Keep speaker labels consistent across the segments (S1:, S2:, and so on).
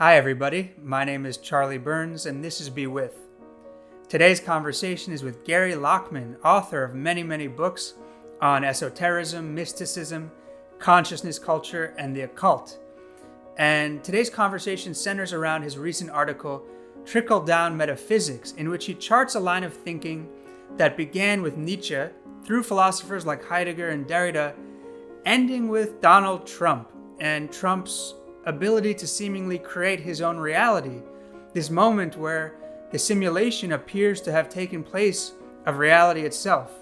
S1: Hi everybody, my name is Charlie Birns and this is Be With. Today's conversation is with Gary Lachman, author of many books on esotericism, mysticism, consciousness culture, and the occult. And today's conversation centers around his recent article, Trickle Down Metaphysics, in which he charts a line of thinking that began with Nietzsche, through philosophers like Heidegger and Derrida, ending with Donald Trump and Trump's ability to seemingly create his own reality, this moment where the simulation appears to have taken place of reality itself.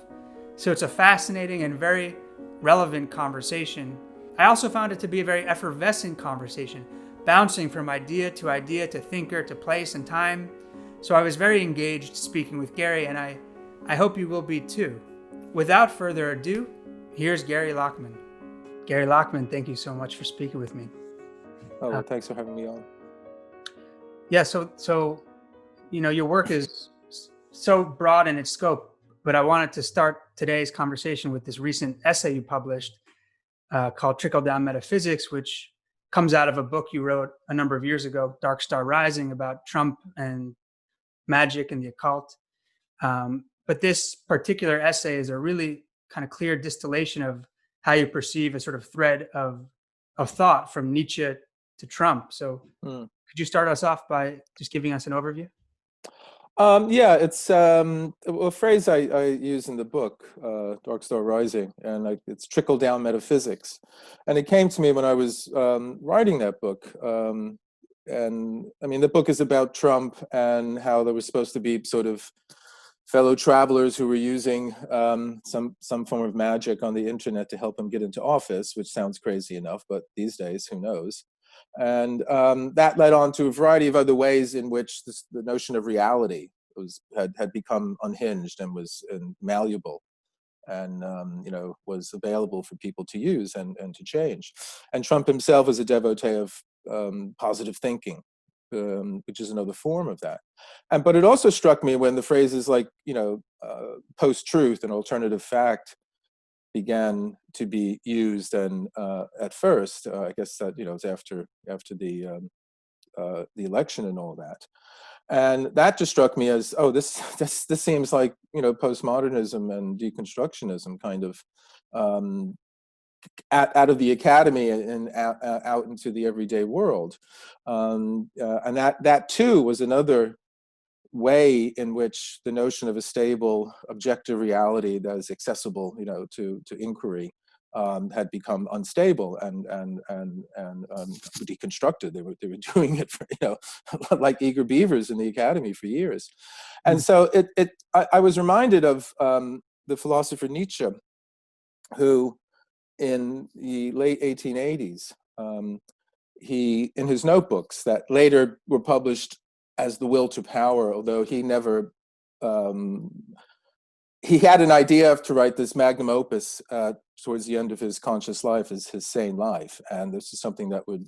S1: So it's a fascinating and very relevant conversation. I also found it to be a very effervescent conversation, bouncing from idea to thinker to place and time. So I was very engaged speaking with Gary, and I hope you will be too. Without further ado, here's Gary Lachman. Gary Lachman, thank you so much for speaking with me.
S2: Oh, well, thanks for having me on.
S1: Yeah, so your work is so broad in its scope, but I wanted to start today's conversation with this recent essay you published called Trickle Down Metaphysics, which comes out of a book you wrote a number of years ago, Dark Star Rising, about Trump and magic and the occult. But this particular essay is a really kind of clear distillation of how you perceive a sort of thread of thought from Nietzsche to Trump. So could you start us off by just giving us an overview?
S2: Yeah, it's a phrase I use in the book, Dark Star Rising, and it's Trickle Down Metaphysics. And it came to me when I was writing that book. And I mean, the book is about Trump and how there was supposed to be sort of fellow travelers who were using some form of magic on the internet to help him get into office, which sounds crazy enough, but these days, who knows? And that led on to a variety of other ways in which the notion of reality had become unhinged and was malleable, and was available for people to use and to change. And Trump himself is a devotee of positive thinking, which is another form of that. But it also struck me when the phrases like post-truth and alternative fact began to be used, and at first, I guess that it was after the election and all that, and that just struck me as, oh, this seems like postmodernism and deconstructionism kind of out of the academy and out into the everyday world, and that too was another way in which the notion of a stable, objective reality that is accessible, to inquiry, had become unstable and deconstructed. They were doing it for, like eager beavers in the academy for years, and so I was reminded of the philosopher Nietzsche, who in the late 1880s, he, in his notebooks that later were published as The Will to Power, although he never, he had an idea to write this magnum opus towards the end of his conscious life, as his sane life. And this is something that would,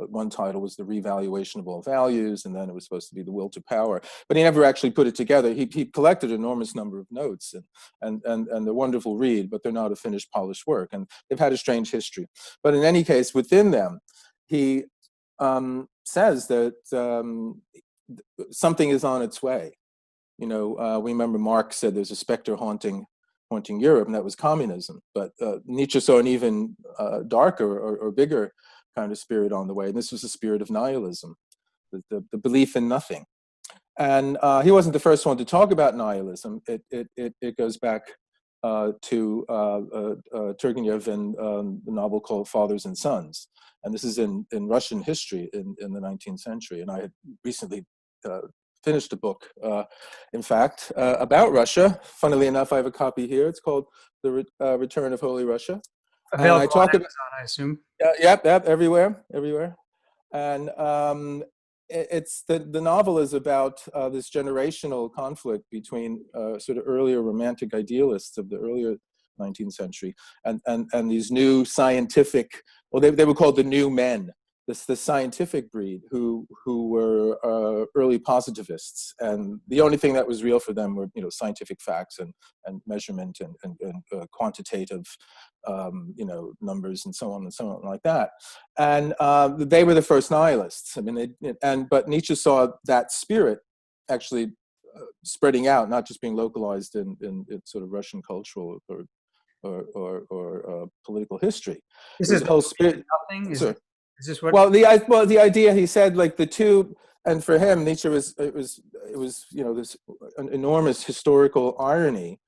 S2: one title was The Revaluation of All Values, and then it was supposed to be The Will to Power. But he never actually put it together. He collected an enormous number of notes, and they're wonderful read, but they're not a finished, polished work. And they've had a strange history. But in any case, within them, he says that something is on its way. We remember Marx said there's a specter haunting Europe, and that was communism. But Nietzsche saw an even darker or bigger kind of spirit on the way, and this was the spirit of nihilism, the belief in nothing. And he wasn't the first one to talk about nihilism. It goes back to Turgenev and the novel called Fathers and Sons. And this is in Russian history in the 19th century. And I had recently finished a book, in fact, about Russia. Funnily enough, I have a copy here. It's called The Return of Holy Russia.
S1: Available and I talk on Amazon, I assume.
S2: Yep, everywhere. And it's the novel is about this generational conflict between sort of earlier romantic idealists of the earlier 19th century and these new scientific, well, they were called the new men, this scientific breed who were early positivists, and the only thing that was real for them were scientific facts and measurement and quantitative numbers and so on like that. And they were the first nihilists. I mean, but Nietzsche saw that spirit actually spreading out, not just being localized in sort of Russian cultural or political history.
S1: This
S2: There's
S1: is
S2: a whole spirit.
S1: nothing. Is this what?
S2: Well, the idea, he said, like the two, and for him, Nietzsche was this an enormous historical irony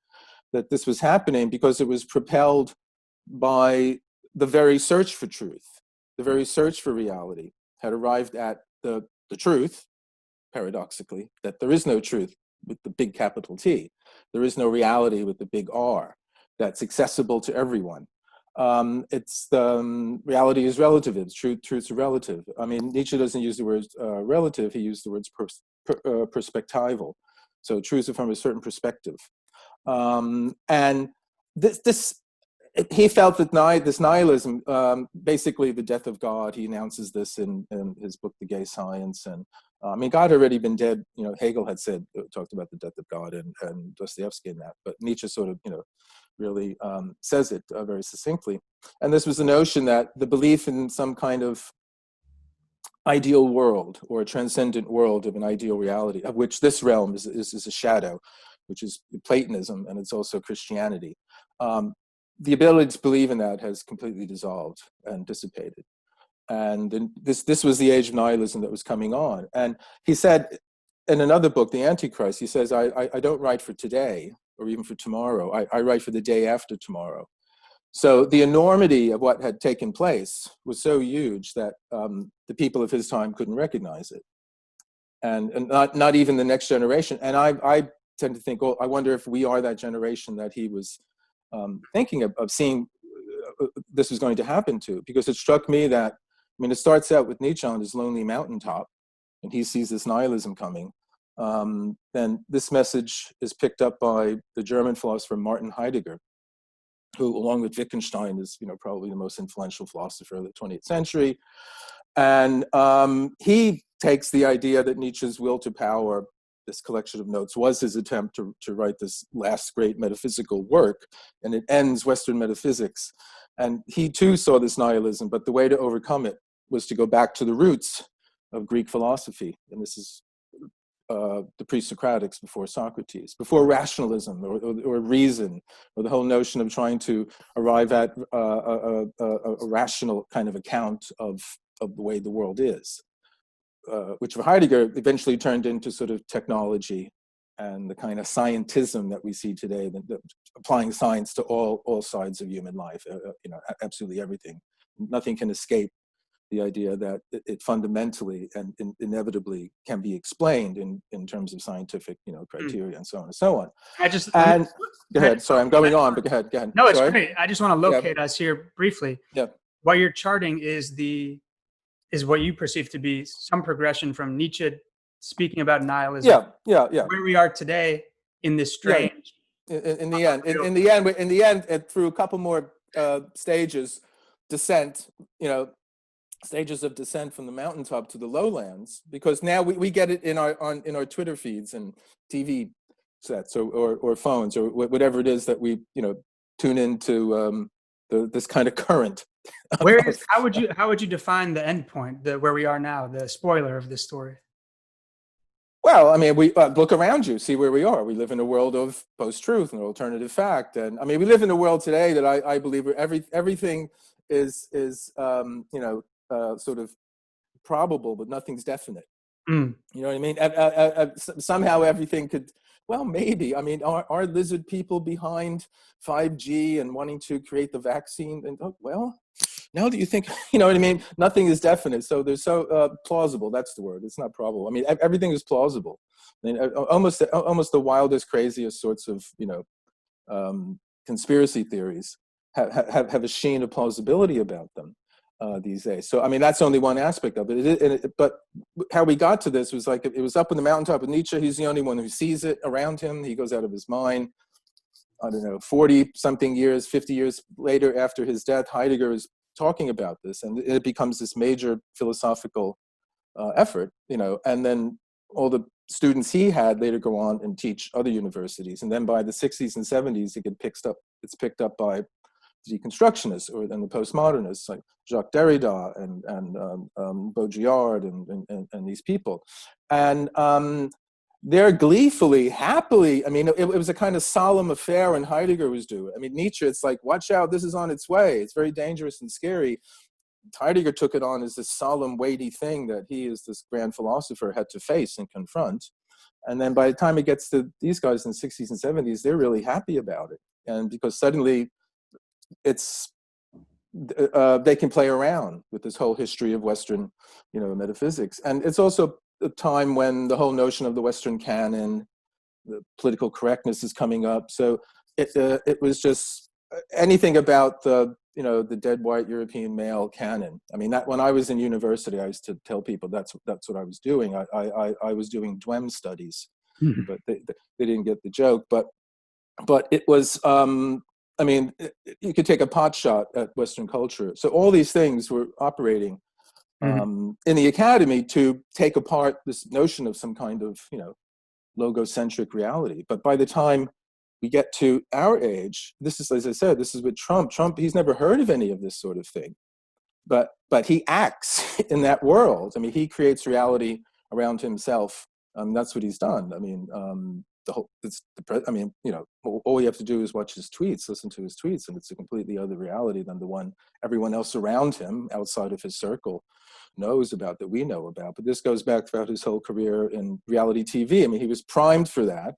S2: that this was happening because it was propelled by the very search for truth, the very search for reality had arrived at the truth, paradoxically, that there is no truth with the big capital T. There is no reality with the big R that's accessible to everyone. It's reality is relative. It's truth's relative. I mean, Nietzsche doesn't use the words relative. He used the words perspectival. So truths are from a certain perspective. And this he felt that this nihilism, basically the death of God. He announces this in his book, The Gay Science. And I mean, God had already been dead. Hegel had talked about the death of God, and Dostoevsky in that. But Nietzsche sort of, really says it very succinctly. And this was the notion that the belief in some kind of ideal world or a transcendent world of an ideal reality, of which this realm is a shadow, which is Platonism, and it's also Christianity. The ability to believe in that has completely dissolved and dissipated. And then this was the age of nihilism that was coming on. And he said in another book, The Antichrist, he says, I don't write for today or even for tomorrow. I write for the day after tomorrow. So the enormity of what had taken place was so huge that the people of his time couldn't recognize it. And not even the next generation. And I tend to think, well, I wonder if we are that generation that he was thinking of seeing this was going to happen to, because it struck me that, I mean, it starts out with Nietzsche on his lonely mountaintop, and he sees this nihilism coming. Then this message is picked up by the German philosopher Martin Heidegger, who, along with Wittgenstein, is probably the most influential philosopher of the 20th century. And he takes the idea that Nietzsche's will to power, this collection of notes, was his attempt to write this last great metaphysical work, and it ends Western metaphysics. And he too saw this nihilism, but the way to overcome it was to go back to the roots of Greek philosophy. And this is the pre-Socratics, before Socrates, before rationalism or reason, or the whole notion of trying to arrive at a rational kind of account of the way the world is, which for Heidegger eventually turned into sort of technology and the kind of scientism that we see today, applying science to all sides of human life, absolutely everything. Nothing can escape the idea that it fundamentally and inevitably can be explained in terms of scientific, criteria and so on and so on. Go ahead. Sorry, I'm going on, but go ahead.
S1: No, it's
S2: Sorry.
S1: great. I just want to locate us here briefly.
S2: Yeah.
S1: What you're charting is what you perceive to be some progression from Nietzsche speaking about nihilism.
S2: Yeah.
S1: Where we are today in this strange.
S2: Yeah. In the end, through a couple more stages, descent, stages of descent from the mountaintop to the lowlands, because now we get it in our Twitter feeds and TV sets or phones or whatever it is that we tune into this kind of current.
S1: How would you define the end point, where we are now, the spoiler of this story?
S2: Well, I mean, we look around you, see where we are. We live in a world of post-truth and alternative fact, and I mean, we live in a world today that I believe where everything is sort of probable, but nothing's definite. You know what I mean? Somehow everything could. Well, maybe. I mean, are lizard people behind 5G and wanting to create the vaccine? And well, now that you think, you know what I mean? Nothing is definite. So they're so plausible. That's the word. It's not probable. I mean, everything is plausible. I mean, almost the wildest, craziest sorts of, conspiracy theories have a sheen of plausibility about them these days. So, I mean, that's only one aspect of it. But how we got to this was like, it was up on the mountaintop with Nietzsche. He's the only one who sees it around him. He goes out of his mind. I don't know, 40 something years, 50 years later after his death, Heidegger is talking about this, and it becomes this major philosophical effort, and then all the students he had later go on and teach other universities, and then by the 60s and 70s, it's picked up by deconstructionists and the postmodernists like Jacques Derrida and Baudrillard and these people, and they're gleefully, happily. I mean, it was a kind of solemn affair when Heidegger was doing. I mean, Nietzsche, it's like, watch out, this is on its way. It's very dangerous and scary. Heidegger took it on as this solemn, weighty thing that he, as this grand philosopher, had to face and confront. And then by the time it gets to these guys in the 60s and 70s, they're really happy about it. And because suddenly they can play around with this whole history of Western, metaphysics. And it's also a time when the whole notion of the Western canon, the political correctness is coming up. So it was just anything about the dead white European male canon. I mean, that when I was in university, I used to tell people that's what I was doing. I was doing Dwemm studies, but they didn't get the joke. But it was, I mean, you could take a pot shot at Western culture. So all these things were operating in the academy to take apart this notion of some kind of, logocentric reality. But by the time we get to our age, this is, as I said, this is with Trump. Trump, he's never heard of any of this sort of thing, but he acts in that world. I mean, he creates reality around himself. That's what he's done. I mean, all you have to do is watch his tweets, listen to his tweets, and it's a completely other reality than the one everyone else around him, outside of his circle, knows about, that we know about. But this goes back throughout his whole career in reality TV. I mean, he was primed for that.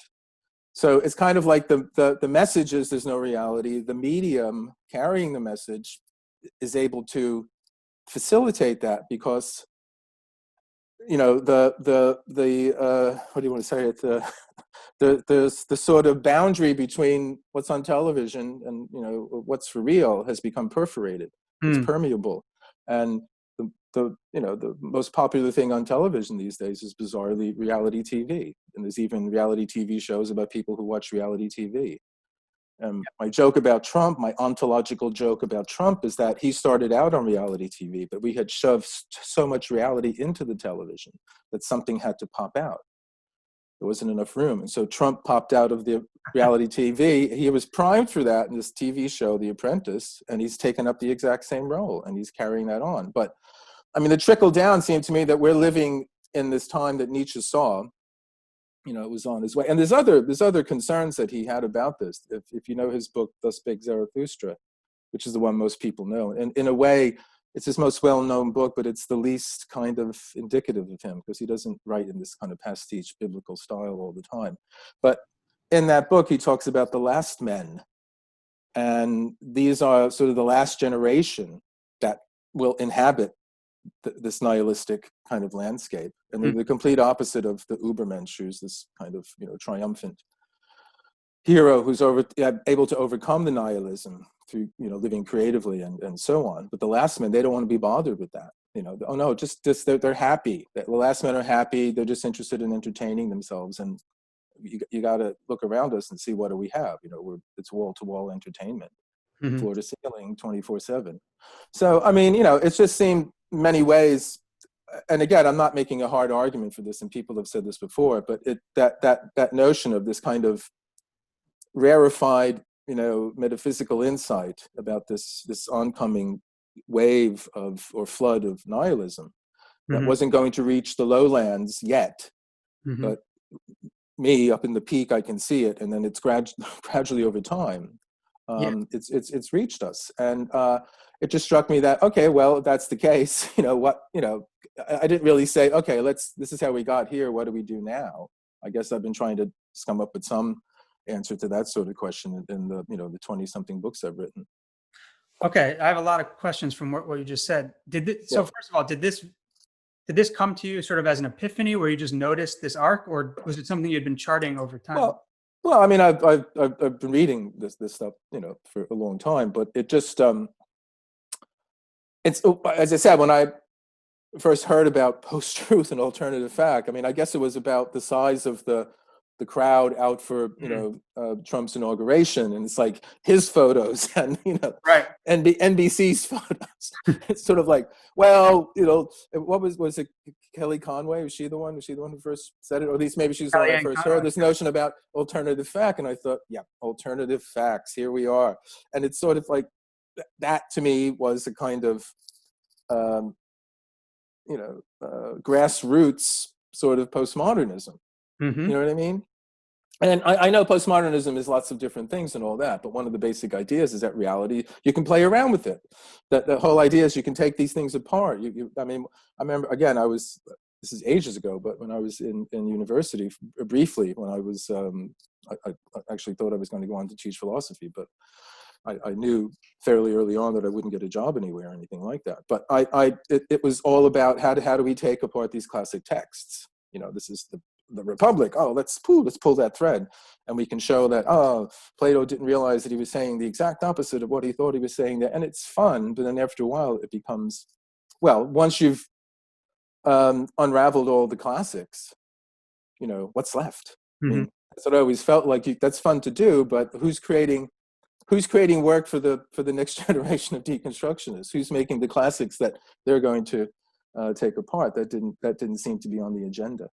S2: So it's kind of like the message is there's no reality. The medium carrying the message is able to facilitate that because, the what do you want to say it? The sort of boundary between what's on television and what's for real has become perforated. It's permeable, and the most popular thing on television these days is bizarrely reality TV, and there's even reality TV shows about people who watch reality TV. My joke about Trump, my ontological joke about Trump, is that he started out on reality TV, but we had shoved so much reality into the television that something had to pop out. There wasn't enough room. And so Trump popped out of the reality TV. He was primed for that in this TV show, The Apprentice, and he's taken up the exact same role, and he's carrying that on. But, I mean, the trickle down seemed to me that we're living in this time that Nietzsche saw. It was on his way. And there's other concerns that he had about this. If you know his book, Thus Spake Zarathustra, which is the one most people know. And in a way, it's his most well-known book, but it's the least kind of indicative of him because he doesn't write in this kind of pastiche biblical style all the time. But in that book, he talks about the last men. And these are sort of the last generation that will inhabit this nihilistic kind of landscape. And they're the complete opposite of the Ubermensch, who's this kind of, triumphant hero who's able to overcome the nihilism through, living creatively and so on. But the last men, they don't want to be bothered with that. Oh no, just they're happy. The last men are happy. They're just interested in entertaining themselves. And you got to look around us and see what do we have. It's wall-to-wall entertainment, floor to ceiling, 24/7. So I mean, it's just seemed many ways. And again, I'm not making a hard argument for this, and people have said this before. But that notion of this kind of rarefied, metaphysical insight about this oncoming wave or flood of nihilism that wasn't going to reach the lowlands yet, but me up in the peak, I can see it, and then it's gradually over time, it's reached us, and it just struck me that okay, well, if that's the case, I didn't really say okay, this is how we got here. What do we do now? I guess I've been trying to come up with some answer to that sort of question in the the 20-something books I've written.
S1: Okay, I have a lot of questions from what you just said. So first of all, did this come to you sort of as an epiphany where you just noticed this arc, or was it something you'd been charting over time?
S2: Well, I mean, I've been reading this stuff, for a long time, but it just it's, as I said, when I first heard about post-truth and alternative fact, I mean, I guess it was about the size of the the crowd out for, Trump's inauguration, and it's like his photos and,
S1: Right.
S2: NBC's photos. It's sort of like, well, was it Kelly Conway? Was she the one who first said it? Or at least maybe she's the one I
S1: Kellyanne
S2: first
S1: Conway.
S2: heard this notion about alternative fact. And I thought, yeah, alternative facts, here we are. And it's sort of like, that to me was a kind of, grassroots sort of postmodernism.
S1: Mm-hmm.
S2: You know what I mean? And I know postmodernism is lots of different things and all that, but one of the basic ideas is that reality, you can play around with it. That the whole idea is you can take these things apart. I remember, again, this is ages ago, but when I was in university, briefly, when I was, I actually thought I was going to go on to teach philosophy, but I knew fairly early on that I wouldn't get a job anywhere or anything like that. But it was all about how do we take apart these classic texts? This is the Republic. Oh, let's pull that thread, and we can show that Plato didn't realize that he was saying the exact opposite of what he thought he was saying there. And it's fun, but then after a while it becomes, well, once you've unraveled all the classics, what's left?
S1: Mm-hmm.
S2: I mean, that's what I always felt like. That's fun to do, but who's creating work for the next generation of deconstructionists? Who's making the classics that they're going to take apart? That didn't seem to be on the agenda.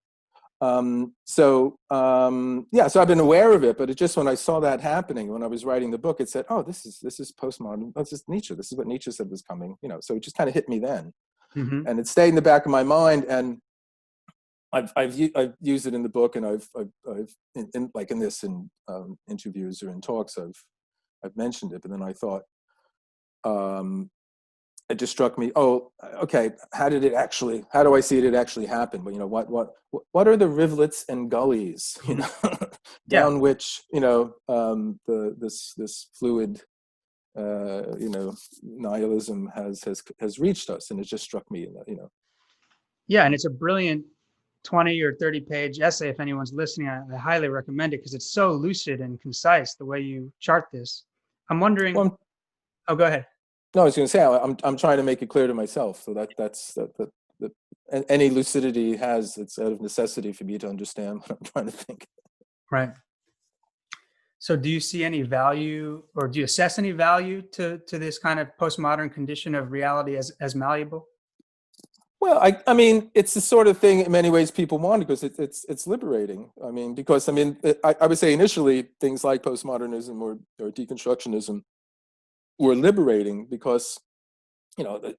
S2: So I've been aware of it, but it just, when I saw that happening, when I was writing the book, it said, oh, this is postmodern. This is Nietzsche. This is what Nietzsche said was coming. So it just kind of hit me then,
S1: Mm-hmm.
S2: and it stayed in the back of my mind. And I've used it in the book, and I've in interviews or in talks, I've mentioned it. But then I thought, it just struck me, oh, okay, how do I see it actually happen? But what are the rivulets and gullies, down which, this fluid, nihilism has reached us? And it just struck me,
S1: Yeah, and it's a brilliant 20 or 30 page essay. If anyone's listening, I highly recommend it, because it's so lucid and concise the way you chart this. I'm wondering.
S2: Well,
S1: go ahead.
S2: No, I was going to say, I'm trying to make it clear to myself, so that's any lucidity it's out of necessity for me to understand what I'm trying to think.
S1: Right. So do you see any value, or do you assess any value to this kind of postmodern condition of reality as malleable?
S2: Well, I mean, it's the sort of thing in many ways people want, because it's liberating. I mean, because I would say initially things like postmodernism or deconstructionism were liberating, because I don't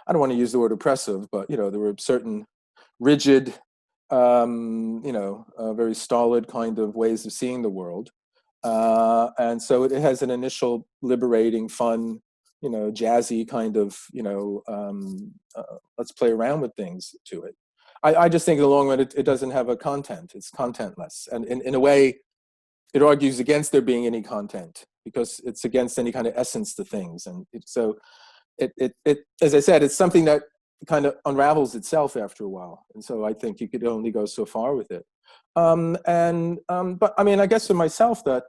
S2: want to use the word oppressive, but there were certain rigid, very stolid kind of ways of seeing the world, and so it has an initial liberating, fun, jazzy kind of, let's play around with things to it. I just think in the long run it doesn't have a content. It's contentless, and in a way it argues against there being any content, because it's against any kind of essence to things. And so it as I said, it's something that kind of unravels itself after a while. And so I think you could only go so far with it. But I mean, I guess for myself that,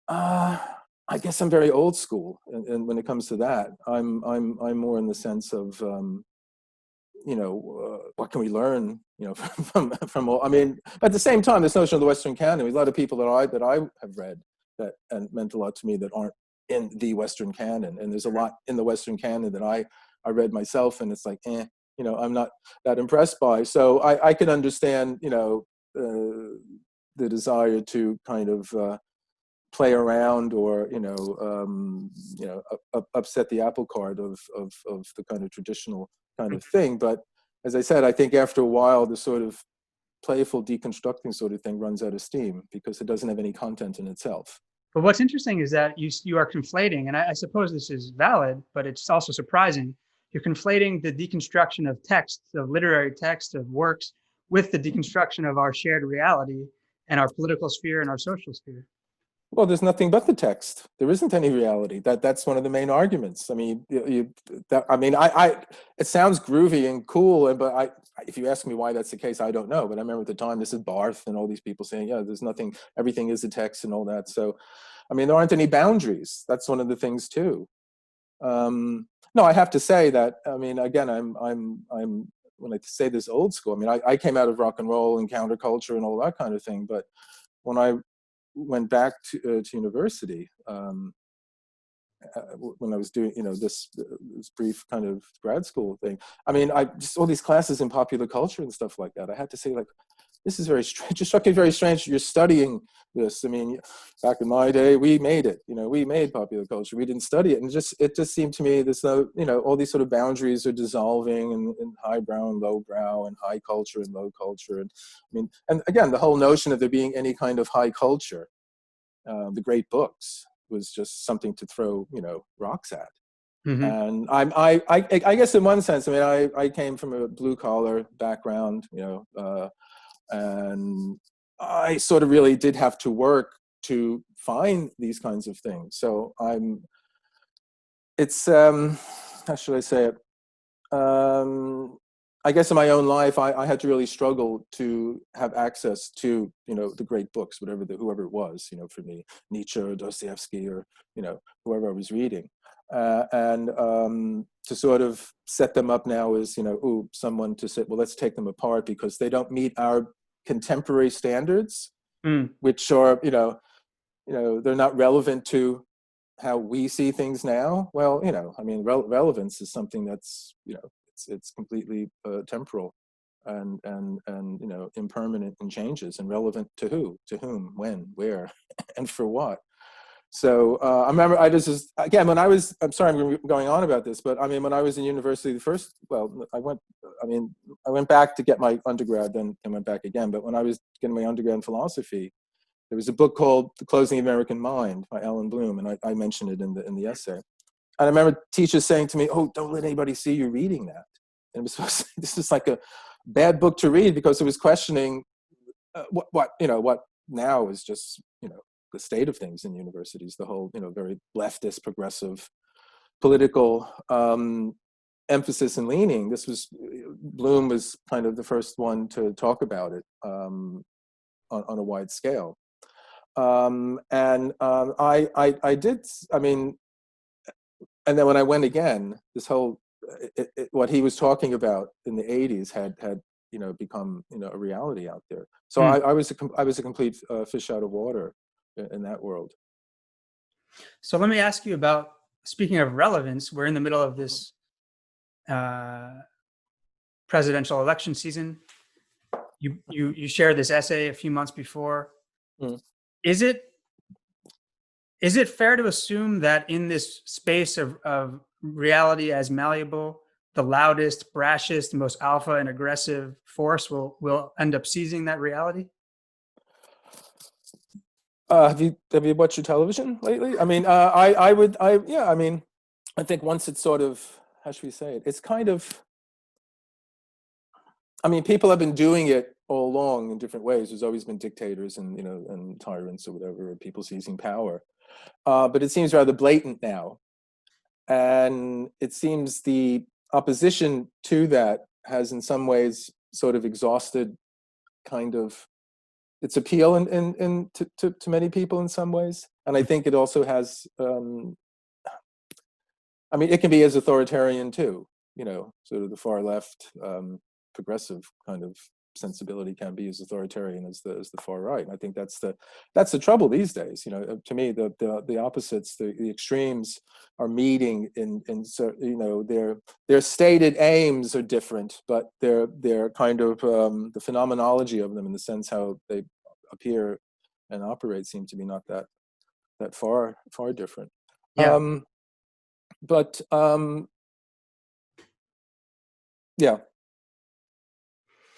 S2: I guess I'm very old school. And when it comes to that, I'm more in the sense of, what can we learn, from all, I mean, at the same time, this notion of the Western canon, a lot of people that I have read that and meant a lot to me that aren't in the Western canon. And there's a lot in the Western canon that I read myself, and it's like, I'm not that impressed by. So I can understand, the desire to kind of play around, or upset the apple cart of the kind of traditional kind of thing. But as I said, I think after a while the sort of playful deconstructing sort of thing runs out of steam, because it doesn't have any content in itself.
S1: But what's interesting is that you are conflating, and I suppose this is valid, but it's also surprising. You're conflating the deconstruction of texts, of literary texts, of works, with the deconstruction of our shared reality and our political sphere and our social sphere.
S2: Well, there's nothing but the text. There isn't any reality. That's one of the main arguments. I mean, it sounds groovy and cool, but if you ask me why that's the case, I don't know. But I remember at the time, this is Barth and all these people saying, yeah, there's nothing, everything is a text and all that. So, I mean, there aren't any boundaries. That's one of the things too. No, I have to say that, I mean, again, I'm when I say this old school, I mean, I came out of rock and roll and counterculture and all that kind of thing. But when I went back to university, when I was doing, this brief kind of grad school thing, I mean, I just all these classes in popular culture and stuff like that. I had to say, like, this is very strange. It just struck me very strange. You're studying this. I mean, back in my day, we made it. We made popular culture. We didn't study it, and it just seemed to me this, all these sort of boundaries are dissolving in highbrow and lowbrow, and high culture and low culture. And I mean, and again, the whole notion of there being any kind of high culture, the great books, was just something to throw, rocks at.
S1: Mm-hmm.
S2: And I guess in one sense, I mean, I came from a blue collar background, and I sort of really did have to work to find these kinds of things. So how should I say it? I guess in my own life, I had to really struggle to have access to, the great books, whoever it was, for me, Nietzsche or Dostoevsky or, whoever I was reading. And to sort of set them up now as, someone to say, well, let's take them apart because they don't meet our contemporary standards, which are, they're not relevant to how we see things now. Well, I mean, relevance is something that's, it's completely temporal and impermanent and changes, and relevant to who, to whom, when, where, and for what. So I remember I'm sorry I'm going on about this, but I mean, when I was in university, I went back to get my undergrad, then went back again. But when I was getting my undergrad in philosophy, there was a book called The Closing of the American Mind by Alan Bloom, and I mentioned it in the essay. And I remember teachers saying to me, "Oh, don't let anybody see you reading that." And it was this is like a bad book to read because it was questioning what now is just the state of things in universities, the whole very leftist, progressive, political emphasis and leaning. Bloom was kind of the first one to talk about it on a wide scale. I did. I mean, and then when I went again, this whole what he was talking about in the 80s had become a reality out there. So I was a complete fish out of water in that world.
S1: So let me ask you about, speaking of relevance, we're in the middle of this presidential election season. You shared this essay a few months before. Is it fair to assume that in this space of reality as malleable, the loudest, brashest, most alpha and aggressive force will end up seizing that reality?
S2: Have you watched your television lately? I mean, I mean, I think once it's sort of, how should we say it? It's kind of, I mean, people have been doing it all along in different ways. There's always been dictators and and tyrants or whatever, or people seizing power, but it seems rather blatant now, and it seems the opposition to that has, in some ways, sort of exhausted kind of its appeal to many people in some ways. And I think it also has, I mean, it can be as authoritarian too, sort of the far left, progressive kind of sensibility can be as authoritarian as the far right. And I think that's the trouble these days. To me, the opposites, the extremes are meeting so their stated aims are different, but they're kind of the phenomenology of them, in the sense how they appear and operate, seem to be not that far different.
S1: Yeah.
S2: Yeah.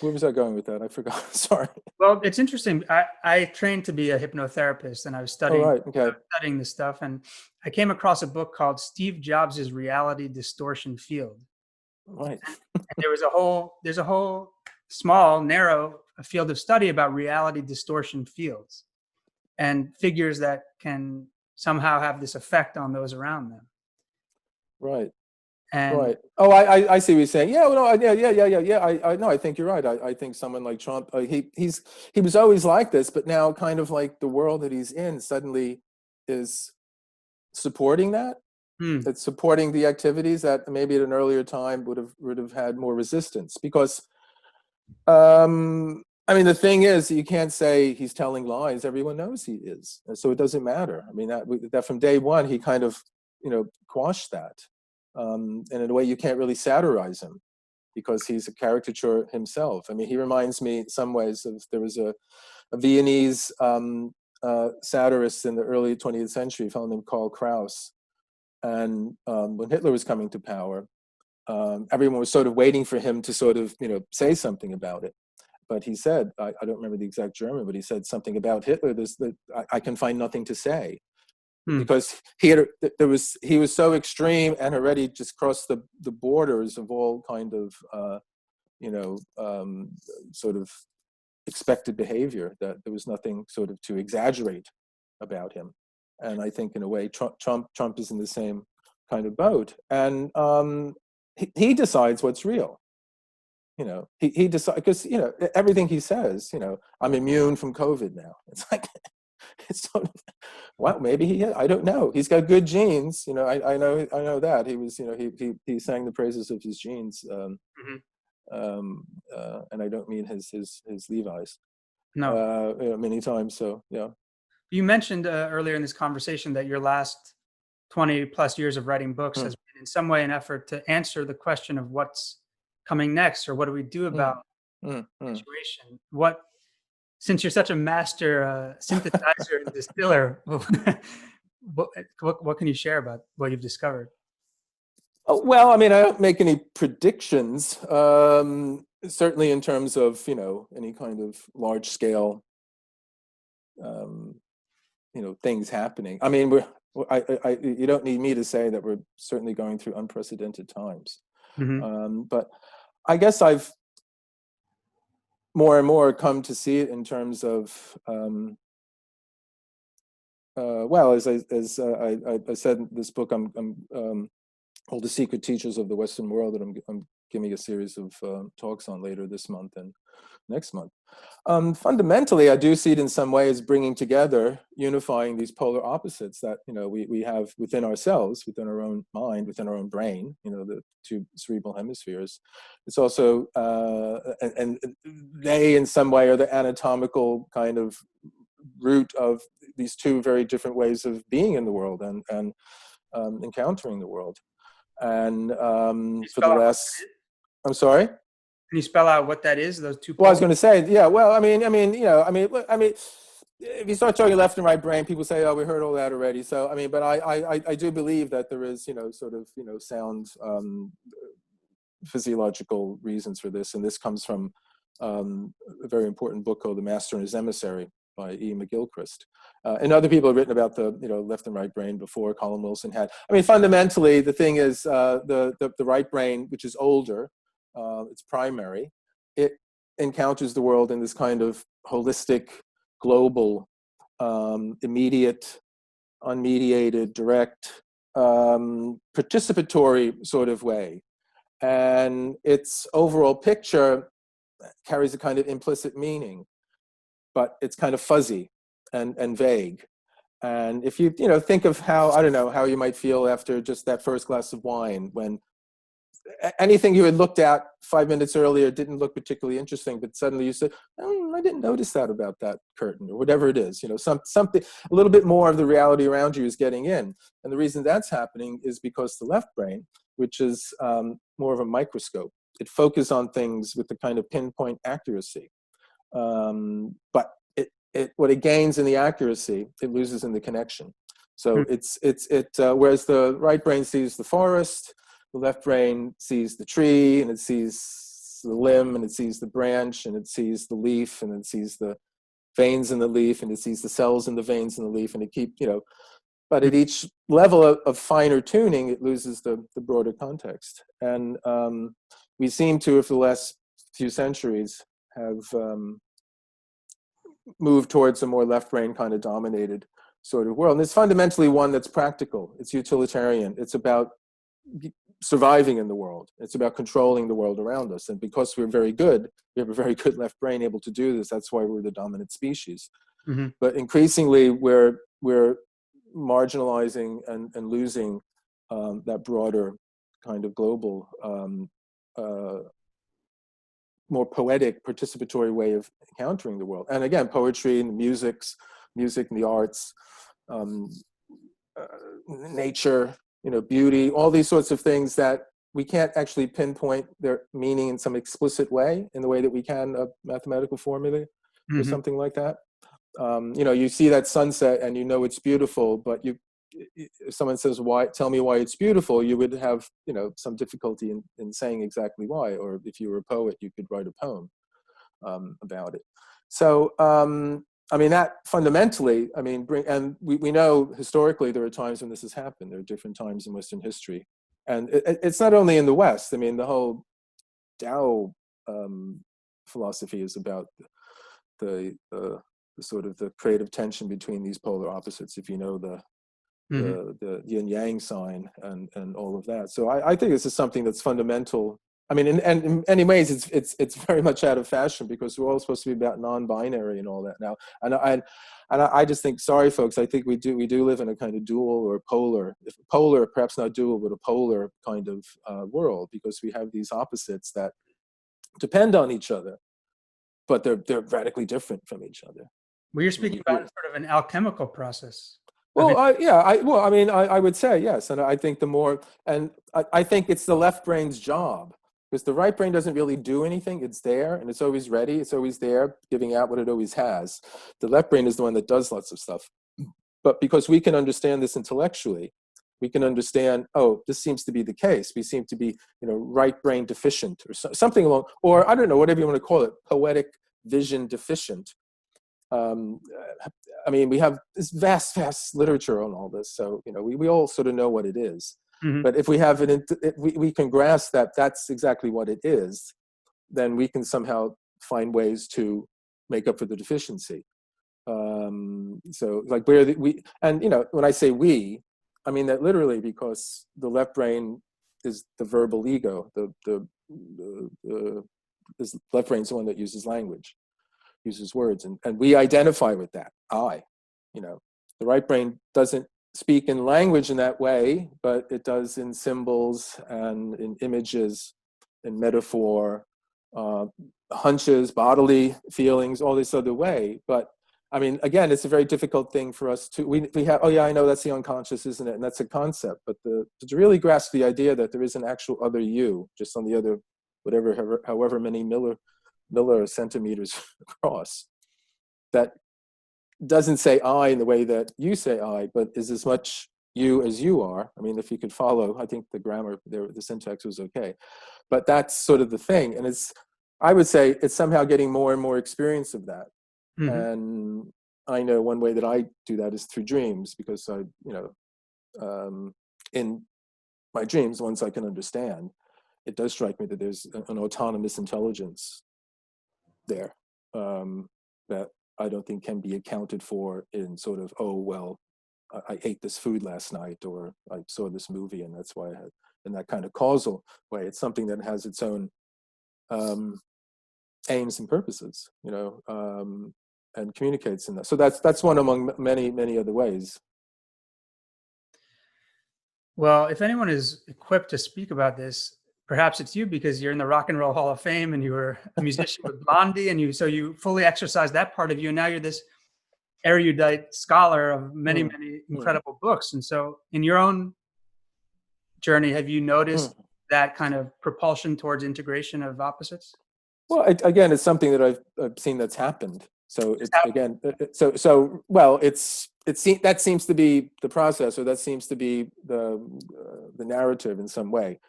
S2: Where was I going with that? I forgot. Sorry.
S1: Well, it's interesting. I trained to be a hypnotherapist, and I was studying studying this stuff, and I came across a book called Steve Jobs' Reality Distortion Field.
S2: Right.
S1: And there's a whole small, narrow field of study about reality distortion fields and figures that can somehow have this effect on those around them.
S2: Right.
S1: And
S2: right. Oh, I see what you're saying. Yeah. Well, no. Yeah. I know. I think you're right. I think someone like Trump, he was always like this, but now kind of like the world that he's in suddenly is supporting that.
S1: Hmm.
S2: It's supporting the activities that maybe at an earlier time would have had more resistance. Because I mean, the thing is, you can't say he's telling lies. Everyone knows he is, and so it doesn't matter. I mean, that from day one he kind of, quashed that, and in a way you can't really satirize him because he's a caricature himself. I mean, he reminds me in some ways of, there was a Viennese satirist in the early 20th century, a fellow named Karl Kraus, and when Hitler was coming to power, everyone was sort of waiting for him to sort of, say something about it. But he said, I don't remember the exact German, but he said something about Hitler. I can find nothing to say,
S1: Hmm.
S2: because he was so extreme and already just crossed the borders of all kind of sort of expected behavior, that there was nothing sort of to exaggerate about him. And I think in a way Trump is in the same kind of boat, and he decides what's real. He decides, because everything he says, I'm immune from COVID now. It's like, it's sort of, well, maybe he is. I don't know. He's got good genes. I know that he was. He sang the praises of his genes.
S1: Mm-hmm.
S2: And I don't mean his Levi's.
S1: No.
S2: Many times. So yeah.
S1: You mentioned earlier in this conversation that your last 20 plus years of writing books has been in some way an effort to answer the question of what's coming next, or what do we do about the situation. Since you're such a master synthesizer and distiller, what can you share about what you've discovered?
S2: Oh, well, I mean, I don't make any predictions, certainly in terms of, any kind of large scale, things happening. I mean, you don't need me to say that we're certainly going through unprecedented times.
S1: Mm-hmm.
S2: But I guess I've more and more come to see it in terms of, well, as I said in this book, I'm called The Secret Teachers of the Western World, that I'm giving a series of talks on later this month and next month. Fundamentally, I do see it in some way as bringing together, unifying these polar opposites that we have within ourselves, within our own mind, within our own brain. The two cerebral hemispheres. It's also and they in some way are the anatomical kind of root of these two very different ways of being in the world and encountering the world. And for the last, I'm sorry.
S1: Can you spell out what that is? Those two.
S2: Well, I was going to say, yeah. Well, I mean, if you start talking left and right brain, people say, "Oh, we heard all that already." So, I mean, but I do believe that there is, sort of, sound physiological reasons for this, and this comes from a very important book called "The Master and His Emissary" by E. McGilchrist. And other people have written about the left and right brain before. Colin Wilson had. I mean, fundamentally, the thing is the right brain, which is older, it's primary. It encounters the world in this kind of holistic, global, immediate, unmediated, direct, participatory sort of way. And its overall picture carries a kind of implicit meaning, but it's kind of fuzzy and vague. And if you think of how, I don't know, how you might feel after just that first glass of wine, when anything you had looked at 5 minutes earlier didn't look particularly interesting, but suddenly you said, "Oh, I didn't notice that about that curtain," or whatever it is. Something, a little bit more of the reality around you is getting in. And the reason that's happening is because the left brain, which is more of a microscope, it focuses on things with the kind of pinpoint accuracy. But what it gains in the accuracy, it loses in the connection. So whereas the right brain sees the forest, the left brain sees the tree, and it sees the limb, and it sees the branch, and it sees the leaf, and it sees the veins in the leaf, and it sees the cells in the veins in the leaf, and it keeps, but at each level of finer tuning, it loses the broader context. And we seem to, for the last few centuries, have moved towards a more left brain kind of dominated sort of world. And it's fundamentally one that's practical. It's utilitarian. It's about surviving in the world. It's about controlling the world around us. And because we're very good, we have a very good left brain able to do this. That's why we're the dominant species. Mm-hmm. But increasingly, we're marginalizing and losing that broader kind of global, more poetic, participatory way of encountering the world. And again, poetry and music and the arts, um, nature, beauty, all these sorts of things that we can't actually pinpoint their meaning in some explicit way in the way that we can a mathematical formula or something like that. You see that sunset and it's beautiful, but if someone says, "Why? Tell me why it's beautiful," you would have, some difficulty in saying exactly why. Or if you were a poet, you could write a poem about it. So, that fundamentally, and we know historically there are times when this has happened. There are different times in Western history. And it's not only in the West. The whole Tao philosophy is about the sort of the creative tension between these polar opposites, if you know the yin yang sign and all of that. So I think this is something that's fundamental. And in many ways it's very much out of fashion because we're all supposed to be about non-binary and all that now. And I just think, sorry folks, I think we do live in a kind of dual or polar, perhaps not dual, but a polar kind of world, because we have these opposites that depend on each other, but they're radically different from each other.
S1: Well, you're speaking about sort of an alchemical process.
S2: Well, I would say yes, and I think I think it's the left brain's job, because the right brain doesn't really do anything. It's there, and it's always ready. It's always there, giving out what it always has. The left brain is the one that does lots of stuff. But because we can understand this intellectually, we can understand, oh, this seems to be the case. We seem to be, right brain deficient, or something along, or I don't know, whatever you want to call it, poetic vision deficient. We have this vast literature on all this, so we all sort of know what it is. But if we have we can grasp that that's exactly what it is, then we can somehow find ways to make up for the deficiency. So like when I say we, I mean that literally, because the left brain is the verbal ego. The left brain is the one that uses language, uses words, and we identify with that. The right brain doesn't speak in language in that way, but it does in symbols and in images, in metaphor, hunches, bodily feelings, all this other way. But again, it's a very difficult thing for us to, we have, oh yeah, I know that's the unconscious, isn't it? And that's a concept, but to really grasp the idea that there is an actual other you, just on the other, however many millar centimeters across, that doesn't say I in the way that you say I, but is as much you as you are. If you could follow, I think the grammar there, the syntax was okay, but that's sort of the thing. And I would say it's somehow getting more and more experience of that. And I know one way that I do that is through dreams, because in my dreams, once I can understand, it does strike me that there's an autonomous intelligence there that I don't think can be accounted for in sort of, oh, well, I ate this food last night, or I saw this movie and that's why I had, in that kind of causal way. It's something that has its own aims and purposes, and communicates in that. So that's one among many other ways.
S1: Well, if anyone is equipped to speak about this, perhaps it's you, because you're in the Rock and Roll Hall of Fame and you were a musician with Blondie, and you fully exercised that part of you. And now you're this erudite scholar of many incredible books. And so in your own journey, have you noticed that kind of propulsion towards integration of opposites?
S2: Well, again, it's something that I've seen that's happened. So that seems to be the process, or that seems to be the narrative in some way.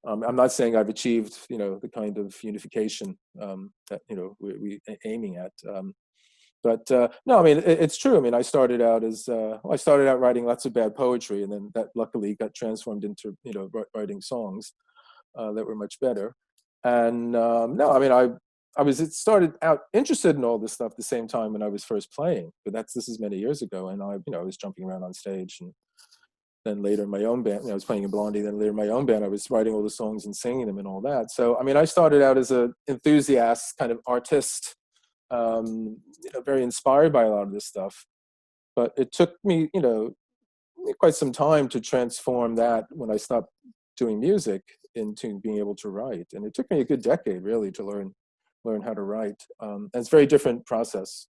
S2: I'm not saying I've achieved, the kind of unification that we're aiming at. But no, it's true. I started out writing lots of bad poetry, and then that luckily got transformed into writing songs that were much better. And I started out interested in all this stuff the same time when I was first playing, but this is many years ago, and I was jumping around on stage, and then later in my own band, I was playing in Blondie, then later in my own band, I was writing all the songs and singing them and all that. So, I started out as an enthusiast, kind of artist, very inspired by a lot of this stuff, but it took me, quite some time to transform that when I stopped doing music into being able to write. And it took me a good decade really to learn how to write. And it's a very different process.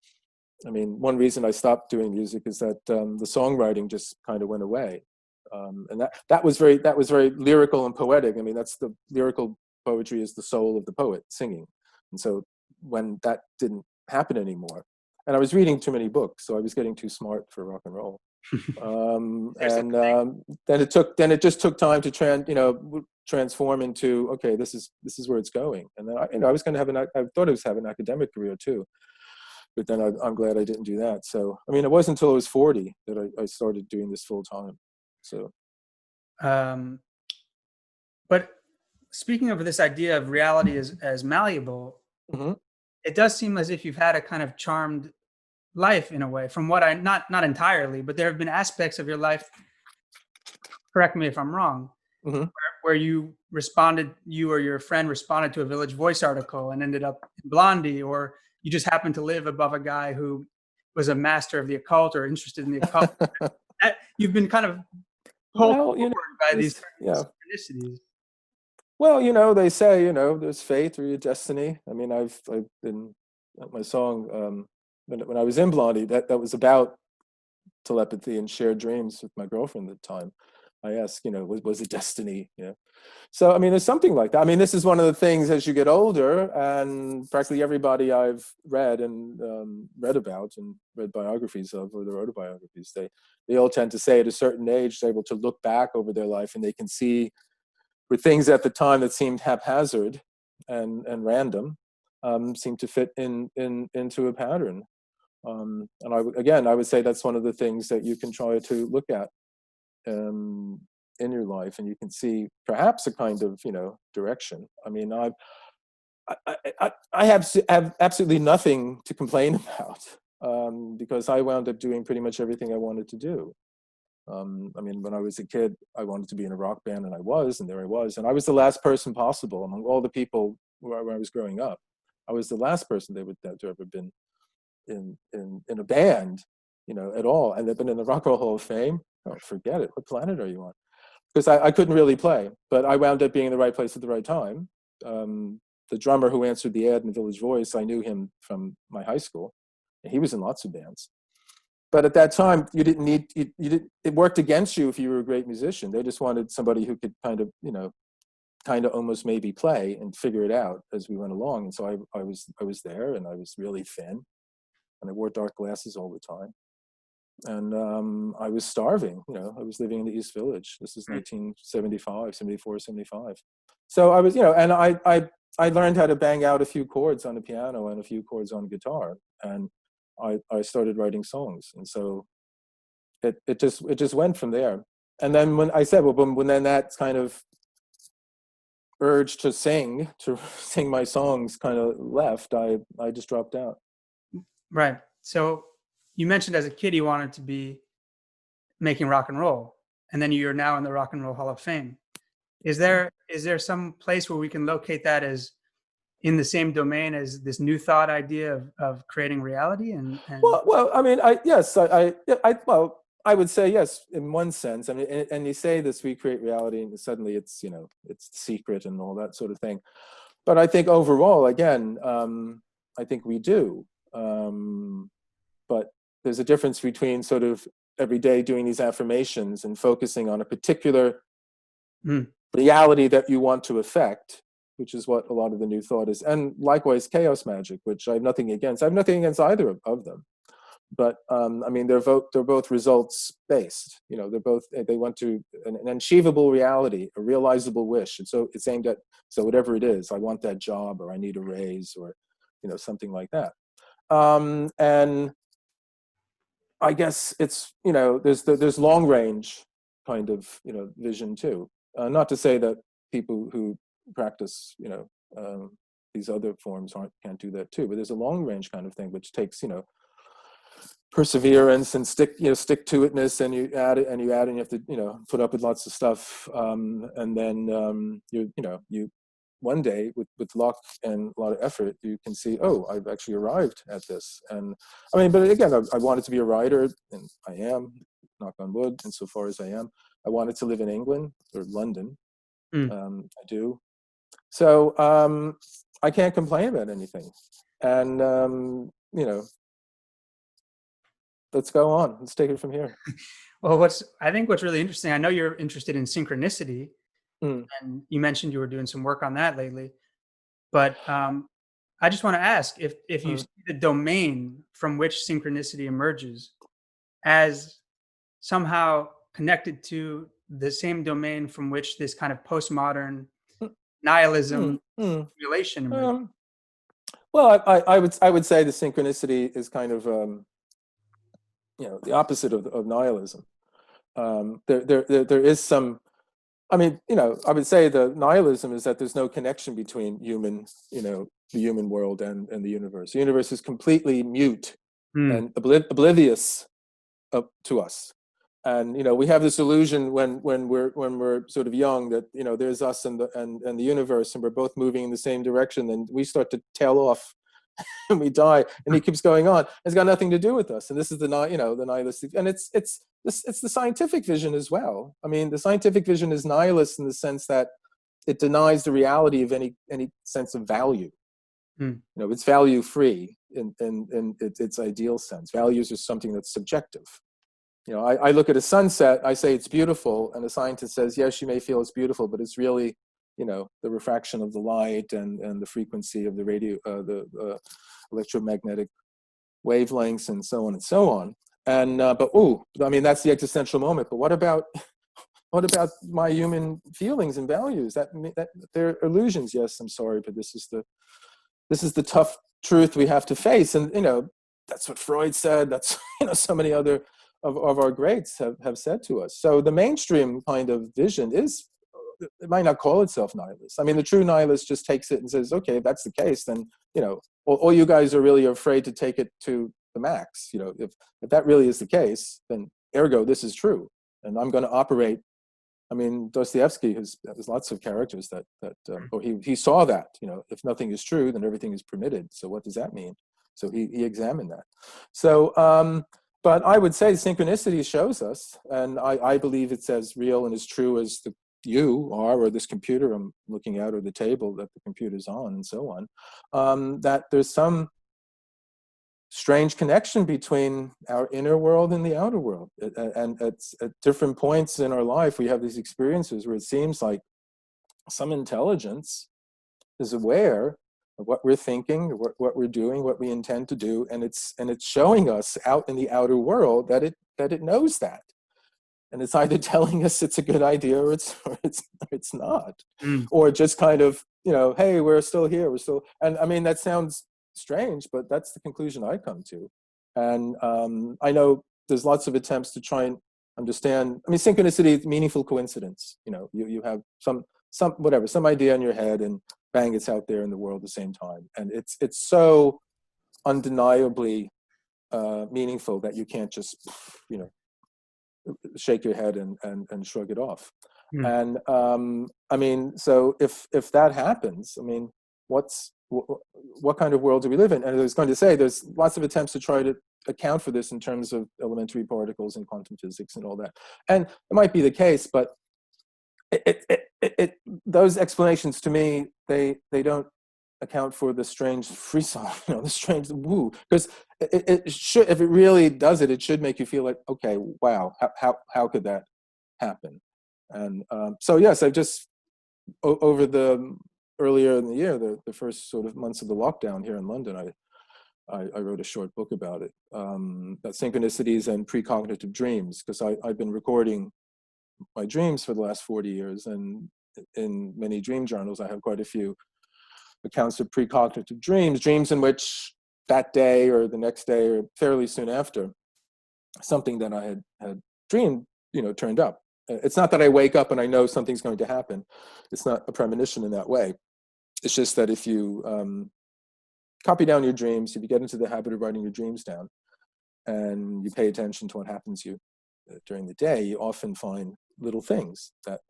S2: I mean, one reason I stopped doing music is that the songwriting just kind of went away. And that was very lyrical and poetic. I mean, that's the lyrical poetry is the soul of the poet singing. And so when that didn't happen anymore, and I was reading too many books, so I was getting too smart for rock and roll. Then it just took time to transform into, okay, this is where it's going. And then I was going to I thought I was having an academic career too, but then I'm glad I didn't do that. So I mean, it wasn't until I was 40 that I started doing this full time. So,
S1: but speaking of this idea of reality as malleable,
S2: mm-hmm.
S1: it does seem as if you've had a kind of charmed life in a way, from what not entirely, but there have been aspects of your life, correct me if I'm wrong,
S2: mm-hmm.
S1: where you or your friend responded to a Village Voice article and ended up in Blondie, or you just happened to live above a guy who was a master of the occult or interested in the occult. You've been kind of pulled forward by these synchronicities.
S2: Well, they say, there's fate or your destiny. I mean, I've been, my song, when I was in Blondie, that was about telepathy and shared dreams with my girlfriend at the time. I asked, was it destiny? So, I mean, there's something like that. I mean, this is one of the things as you get older, and practically everybody I've read and read about and read biographies of, or their autobiographies, they all tend to say at a certain age, they're able to look back over their life and they can see where things at the time that seemed haphazard and random seem to fit into a pattern. And I would say that's one of the things that you can try to look at in your life, and you can see perhaps a kind of direction. I mean, I have absolutely nothing to complain about because I wound up doing pretty much everything I wanted to do. I mean, when I was a kid, I wanted to be in a rock band, and I was, and there I was, and I was the last person possible among all the people where I was growing up. I was the last person they would have ever been in a band, at all, and they've been in the Rock and Roll Hall of Fame. Oh, forget it. What planet are you on? Because I couldn't really play, but I wound up being in the right place at the right time. The drummer who answered the ad in Village Voice, I knew him from my high school, and he was in lots of bands. But at that time, you didn't need it worked against you if you were a great musician. They just wanted somebody who could kind of almost maybe play and figure it out as we went along. And so I was there, and I was really thin, and I wore dark glasses all the time. And I was starving, I was living in the East Village. This is 1975, 74, 75. So I was, and I learned how to bang out a few chords on the piano and a few chords on guitar. And I started writing songs. And so it just went from there. And then when I said, when then that kind of urge to sing my songs kind of left, I just dropped out.
S1: Right. So you mentioned as a kid you wanted to be making rock and roll, and then you're now in the Rock and Roll Hall of Fame. Is there some place where we can locate that as in the same domain as this new thought idea of creating reality? And
S2: well, I mean, I would say yes in one sense. I mean, and you say this, we create reality, and suddenly it's it's secret and all that sort of thing. But I think overall, again, I think we do. But there's a difference between sort of every day doing these affirmations and focusing on a particular reality that you want to affect, which is what a lot of the new thought is. And likewise, chaos magic, which I have nothing against. I have nothing against either of them. But I mean, they're both results based. They want to an achievable reality, a realizable wish. And so it's aimed at, so whatever it is, I want that job, or I need a raise, or something like that. And I guess it's there's long range kind of vision too. Not to say that people who practice these other forms can't do that too, but there's a long range kind of thing which takes perseverance and stick to itness, and you add it and you have to put up with lots of stuff, and then you one day with luck and a lot of effort you can see, oh, I've actually arrived at this. And I mean, but again, I wanted to be a writer, and I am. knock on wood, insofar as I am. I wanted to live in England or London.
S1: Mm.
S2: I do. So I can't complain about anything. And, let's go on. Let's take it from here.
S1: Well, I think what's really interesting, I know you're interested in synchronicity,
S2: Mm,
S1: and you mentioned you were doing some work on that lately. But I just want to ask if you
S2: mm,
S1: see the domain from which synchronicity emerges as somehow connected to the same domain from which this kind of postmodern
S2: mm,
S1: nihilism
S2: mm, mm.
S1: relation emerges.
S2: Um, well, I would say the synchronicity is kind of the opposite of nihilism. There is some. I mean, I would say the nihilism is that there's no connection between the human world and the universe. The universe is completely mute
S1: Mm,
S2: and oblivious to us. And we have this illusion when we're sort of young that there's us and the universe, and we're both moving in the same direction. And we start to tail off, and we die, and it keeps going on. It's got nothing to do with us. And this is the nihilistic, and it's the scientific vision as well. I mean, the scientific vision is nihilist in the sense that it denies the reality of any sense of value.
S1: mm,
S2: It's value free in its ideal sense. Values are something that's subjective. I look at a sunset, I say it's beautiful, and a scientist says, yes, you may feel it's beautiful, but it's really, the refraction of the light and the frequency of the electromagnetic wavelengths and so on and so on. And but I mean, that's the existential moment. But what about my human feelings and values? That they're illusions. Yes, I'm sorry, but this is the tough truth we have to face. And that's what Freud said. That's so many other of our greats have said to us. So the mainstream kind of vision is, it might not call itself nihilist. I mean, the true nihilist just takes it and says, okay, if that's the case, then all you guys are really afraid to take it to the max. If that really is the case, then ergo this is true, and I'm going to operate. I mean, Dostoevsky has lots of characters that or he saw that, if nothing is true, then everything is permitted. So what does that mean? So he examined that. So, but I would say synchronicity shows us, and I believe it's as real and as true as you are, or this computer I'm looking at, or the table that the computer's on, and so on, that there's some strange connection between our inner world and the outer world. And at different points in our life, we have these experiences where it seems like some intelligence is aware of what we're thinking, what we're doing, what we intend to do, and it's showing us out in the outer world that it knows that, and it's either telling us it's a good idea or it's not,
S1: mm.
S2: or just kind of hey, we're still here, we're still. And I mean, that sounds strange, but that's the conclusion I come to. And I know there's lots of attempts to try and understand. I mean, synchronicity, meaningful coincidence. You have some idea in your head, and bang, it's out there in the world at the same time. And it's so undeniably meaningful that you can't just shake your head and shrug it off.
S1: Mm.
S2: And I mean, so if that happens, I mean, what kind of world do we live in? And I was going to say, there's lots of attempts to try to account for this in terms of elementary particles and quantum physics and all that. And it might be the case, but those explanations to me, they don't account for the strange frisson, the strange woo. Because it should, if it really does it, it should make you feel like, okay, wow, how could that happen? And so yes, I've just over the earlier in the year, the first sort of months of the lockdown here in London, I wrote a short book about it, about synchronicities and precognitive dreams, because I've been recording my dreams for the last 40 years, and in many dream journals I have quite a few accounts of precognitive dreams in which that day or the next day or fairly soon after, something that I had dreamed turned up. It's not that I wake up and I know something's going to happen. It's not a premonition in that way. It's just that if you copy down your dreams, if you get into the habit of writing your dreams down, and you pay attention to what happens to you during the day, you often find little things that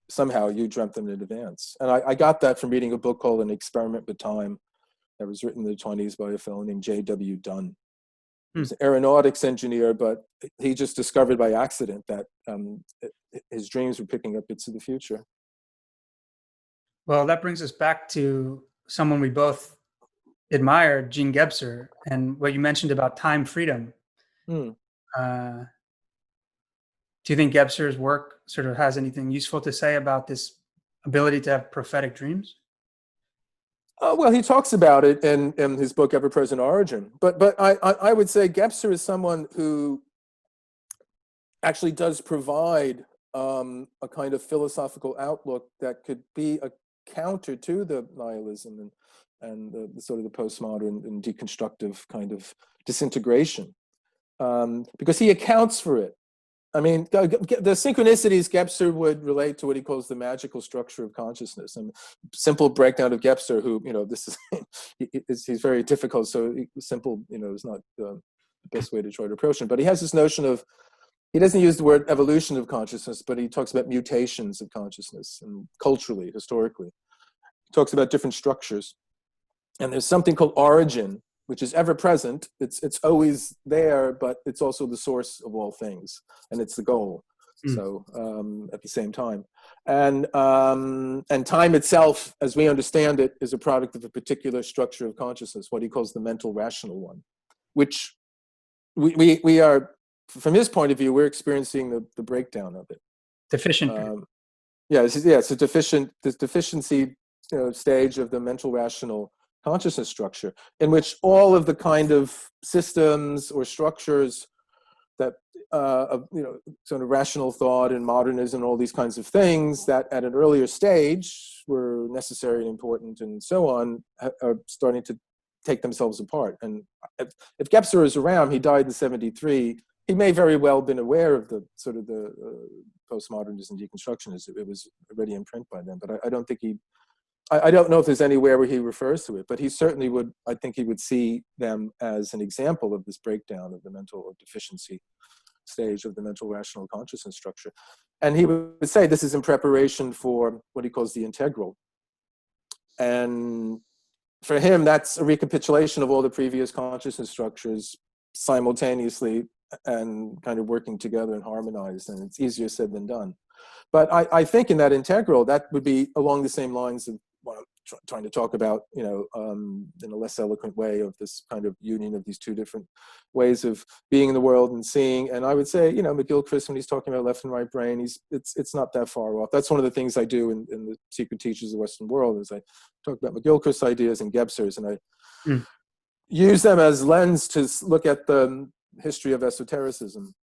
S2: somehow you dreamt them in advance. And I got that from reading a book called An Experiment with Time that was written in the 1920s by a fellow named J.W. Dunn. He
S1: Hmm.
S2: was an aeronautics engineer, but he just discovered by accident that his dreams were picking up bits of the future.
S1: Well, that brings us back to someone we both admire, Gene Gebser, and what you mentioned about time freedom.
S2: Hmm.
S1: Uh, do you think Gebser's work sort of has anything useful to say about this ability to have prophetic dreams?
S2: Well, he talks about it in his book Ever Present Origin. But I would say Gebser is someone who actually does provide a kind of philosophical outlook that could be a counter to the nihilism and the sort of the postmodern and deconstructive kind of disintegration, because he accounts for it. I mean, the synchronicities Gebser would relate to what he calls the magical structure of consciousness. And simple breakdown of Gebser, who, this is, he's very difficult, so simple, is not the best way to try to approach him. But he has this notion of, he doesn't use the word evolution of consciousness, but he talks about mutations of consciousness, and culturally, historically. He talks about different structures. And there's something called origin, which is ever present. It's always there, but it's also the source of all things, and it's the goal. So at the same time, and time itself, as we understand it, is a product of a particular structure of consciousness, what he calls the mental rational one, which we are, from his point of view, we're experiencing the breakdown of it.
S1: Deficient.
S2: It's a deficiency stage of the mental rational consciousness structure, in which all of the kind of systems or structures that sort of rational thought and modernism and all these kinds of things that at an earlier stage were necessary and important and so on are starting to take themselves apart. And if Gebser is around, he died in 1973, he may very well have been aware of the sort of the postmodernism deconstructionism. It was already in print by then, but I don't think I don't know if there's anywhere where he refers to it, but he certainly would, I think he would see them as an example of this breakdown of the mental or deficiency stage of the mental rational consciousness structure. And he would say this is in preparation for what he calls the integral. And for him, that's a recapitulation of all the previous consciousness structures simultaneously and kind of working together and harmonized. And it's easier said than done. But I think in that integral, that would be along the same lines of what I'm trying to talk about, in a less eloquent way, of this kind of union of these two different ways of being in the world and seeing. And I would say, McGilchrist, when he's talking about left and right brain, it's not that far off. That's one of the things I do in the Secret Teachers of the Western World, is I talk about McGilchrist's ideas and Gebser's, and I use them as lens to look at the history of esotericism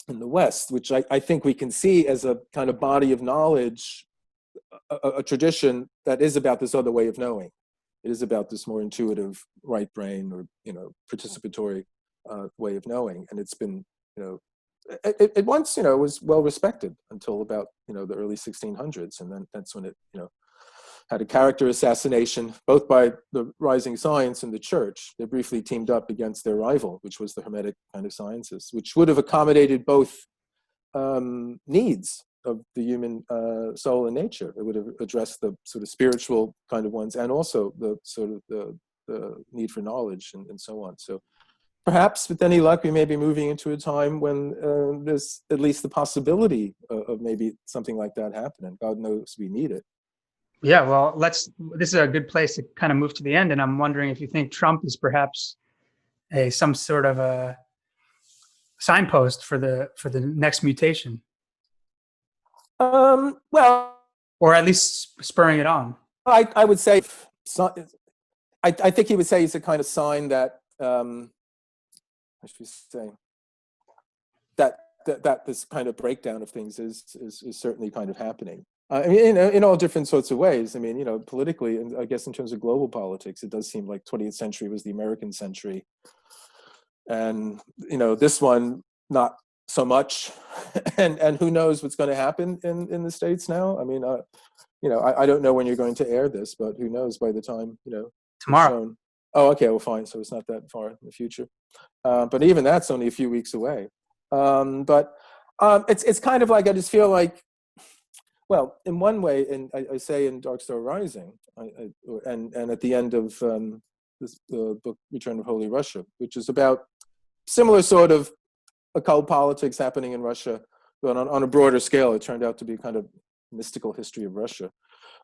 S2: in the West, which I think we can see as a kind of body of knowledge, a tradition that is about this other way of knowing. It is about this more intuitive right brain or, participatory way of knowing. And it's been, it once, was well respected until about, the early 1600s. And then that's when it, had a character assassination, both by the rising science and the church. They briefly teamed up against their rival, which was the Hermetic kind of sciences, which would have accommodated both needs of the human soul and nature. It would have addressed the sort of spiritual kind of ones, and also the sort of the need for knowledge and so on. So perhaps with any luck, we may be moving into a time when there's at least the possibility of maybe something like that happening. God knows we need it.
S1: Yeah, well, this is a good place to kind of move to the end. And I'm wondering if you think Trump is perhaps some sort of a signpost for the next mutation.
S2: Well,
S1: or at least spurring it on.
S2: I would say, I think he would say he's a kind of sign that, I should say, that this kind of breakdown of things is certainly kind of happening. I mean, in all different sorts of ways. I mean, politically, and I guess in terms of global politics, it does seem like 20th century was the American century. And, this one, not so much. and who knows what's going to happen in the States now? I mean, I don't know when you're going to air this, but who knows by the time,
S1: tomorrow.
S2: Shown. Oh, okay, well, fine. So it's not that far in the future. But even that's only a few weeks away. But it's kind of like, I just feel like, well, in one way, and I say in Dark Star Rising, and at the end of the book Return of Holy Russia, which is about similar sort of occult politics happening in Russia, but on a broader scale. It turned out to be kind of mystical history of Russia.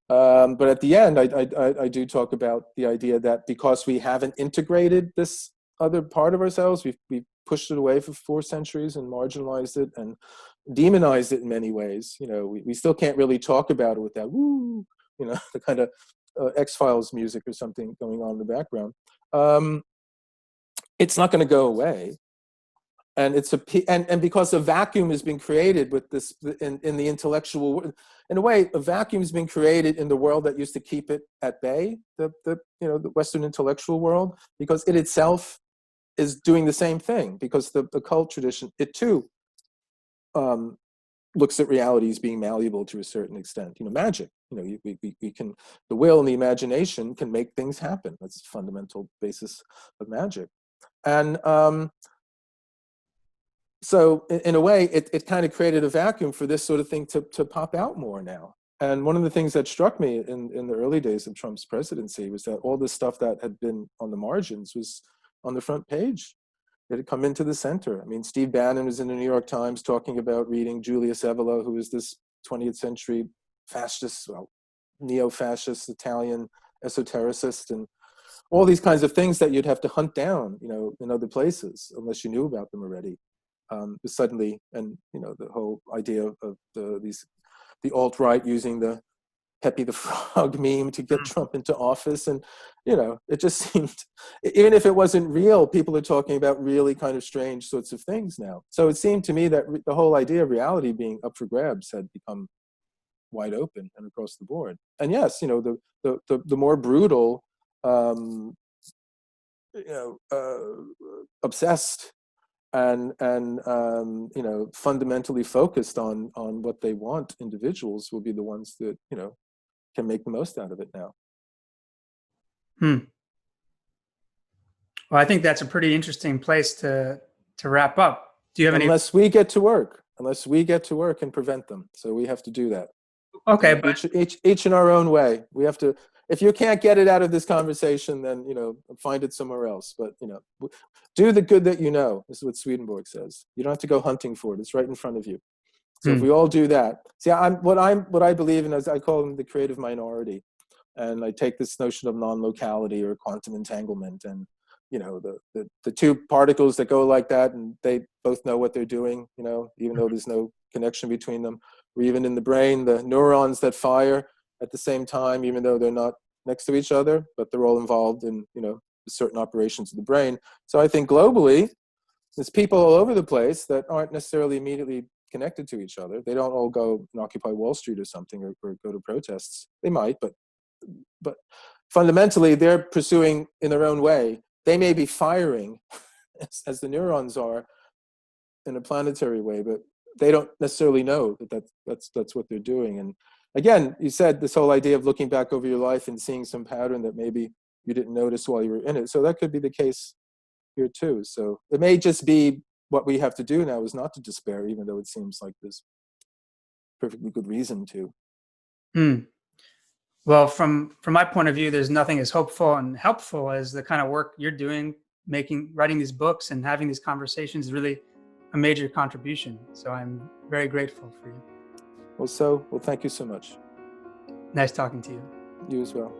S2: But at the end, I do talk about the idea that because we haven't integrated this other part of ourselves, we've pushed it away for 4 centuries and marginalized it and demonized it in many ways. We still can't really talk about it with that woo, the kind of X-Files music or something going on in the background. It's not going to go away. And and because a vacuum has been created with this in the intellectual world, in a way, a vacuum has been created in the world that used to keep it at bay, the Western intellectual world, because it itself is doing the same thing. Because the occult tradition, it too looks at reality as being malleable to a certain extent. Magic. We can, the will and the imagination can make things happen. That's the fundamental basis of magic, and so in a way, it kind of created a vacuum for this sort of thing to pop out more now. And one of the things that struck me in the early days of Trump's presidency was that all this stuff that had been on the margins was on the front page. It had come into the center. I mean, Steve Bannon was in the New York Times talking about reading Julius Evola, who was this 20th century fascist, neo-fascist Italian esotericist, and all these kinds of things that you'd have to hunt down, in other places, unless you knew about them already. Suddenly, and the whole idea of the alt-right using the Pepe the Frog meme to get Trump into office, and it just seemed, even if it wasn't real, people are talking about really kind of strange sorts of things now. So it seemed to me that the whole idea of reality being up for grabs had become wide open and across the board. And yes, the more brutal, obsessed and fundamentally focused on what they want individuals will be the ones that can make the most out of it now.
S1: Well, I think that's a pretty interesting place to wrap up. Do you have
S2: unless we get to work and prevent them, so we have to do that.
S1: Okay, but
S2: each in our own way. We have to. If you can't get it out of this conversation, then find it somewhere else. But do the good that you know. This is what Swedenborg says. You don't have to go hunting for it; it's right in front of you. So if we all do that, see, what I believe in, as I call them, the creative minority, and I take this notion of non-locality or quantum entanglement, and the 2 particles that go like that, and they both know what they're doing. Even though there's no connection between them. Or even in the brain, the neurons that fire at the same time, even though they're not next to each other, but they're all involved in, certain operations of the brain. So I think globally, there's people all over the place that aren't necessarily immediately connected to each other. They don't all go and occupy Wall Street or something, or go to protests. They might, but fundamentally, they're pursuing in their own way. They may be firing as the neurons are in a planetary way, but they don't necessarily know that's what they're doing. And again, you said this whole idea of looking back over your life and seeing some pattern that maybe you didn't notice while you were in it. So that could be the case here too. So it may just be what we have to do now is not to despair, even though it seems like there's perfectly good reason to.
S1: Well, from my point of view, there's nothing as hopeful and helpful as the kind of work you're doing, writing these books and having these conversations is really a major contribution. So I'm very grateful for you.
S2: Well, thank you so much.
S1: Nice talking to you.
S2: You as well.